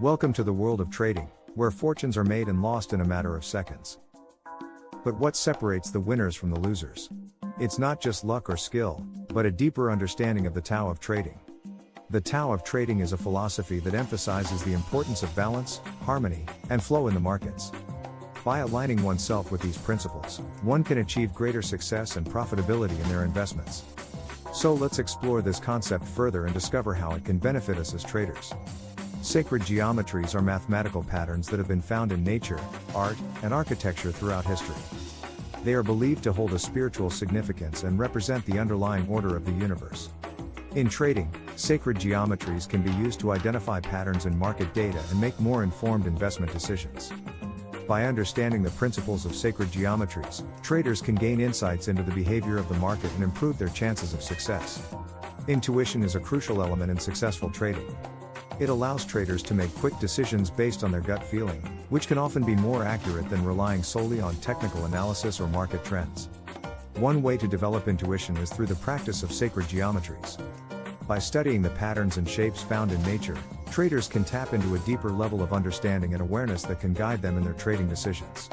Welcome to the world of trading, where fortunes are made and lost in a matter of seconds. But what separates the winners from the losers? It's not just luck or skill, but a deeper understanding of the Tao of Trading. The Tao of Trading is a philosophy that emphasizes the importance of balance, harmony, and flow in the markets. By aligning oneself with these principles, one can achieve greater success and profitability in their investments. So let's explore this concept further and discover how it can benefit us as traders. Sacred geometries are mathematical patterns that have been found in nature, art, and architecture throughout history. They are believed to hold a spiritual significance and represent the underlying order of the universe. In trading, sacred geometries can be used to identify patterns in market data and make more informed investment decisions. By understanding the principles of sacred geometries, traders can gain insights into the behavior of the market and improve their chances of success. Intuition is a crucial element in successful trading. It allows traders to make quick decisions based on their gut feeling, which can often be more accurate than relying solely on technical analysis or market trends. One way to develop intuition is through the practice of sacred geometries. By studying the patterns and shapes found in nature, traders can tap into a deeper level of understanding and awareness that can guide them in their trading decisions.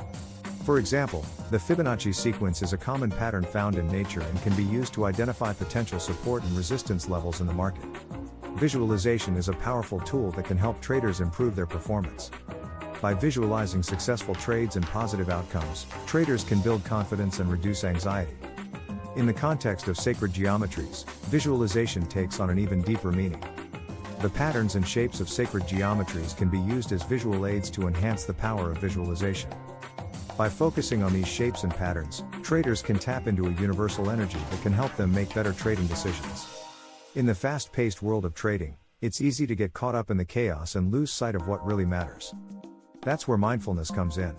For example, the Fibonacci sequence is a common pattern found in nature and can be used to identify potential support and resistance levels in the market. Visualization is a powerful tool that can help traders improve their performance. By visualizing successful trades and positive outcomes, traders can build confidence and reduce anxiety. In the context of sacred geometries, visualization takes on an even deeper meaning. The patterns and shapes of sacred geometries can be used as visual aids to enhance the power of visualization. By focusing on these shapes and patterns, traders can tap into a universal energy that can help them make better trading decisions. In the fast-paced world of trading, it's easy to get caught up in the chaos and lose sight of what really matters. That's where mindfulness comes in.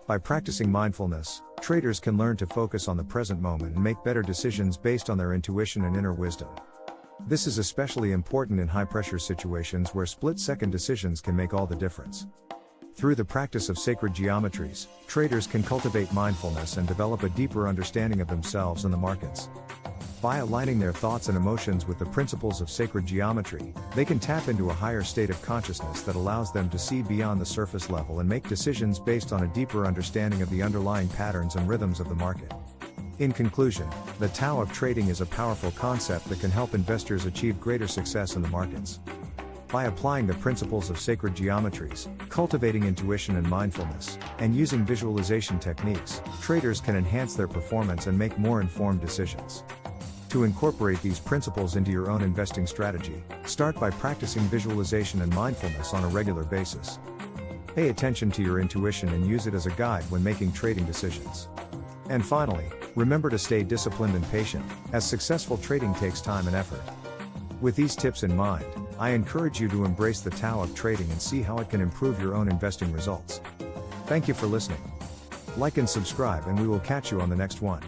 By practicing mindfulness, traders can learn to focus on the present moment and make better decisions based on their intuition and inner wisdom. This is especially important in high-pressure situations where split-second decisions can make all the difference. Through the practice of sacred geometries, traders can cultivate mindfulness and develop a deeper understanding of themselves and the markets. By aligning their thoughts and emotions with the principles of sacred geometry, they can tap into a higher state of consciousness that allows them to see beyond the surface level and make decisions based on a deeper understanding of the underlying patterns and rhythms of the market. In conclusion, the Tao of Trading is a powerful concept that can help investors achieve greater success in the markets. By applying the principles of sacred geometries, cultivating intuition and mindfulness, and using visualization techniques, traders can enhance their performance and make more informed decisions. To incorporate these principles into your own investing strategy, start by practicing visualization and mindfulness on a regular basis. Pay attention to your intuition and use it as a guide when making trading decisions. And finally, remember to stay disciplined and patient, as successful trading takes time and effort. With these tips in mind, I encourage you to embrace the Tao of Trading and see how it can improve your own investing results. Thank you for listening. Like and subscribe, and we will catch you on the next one.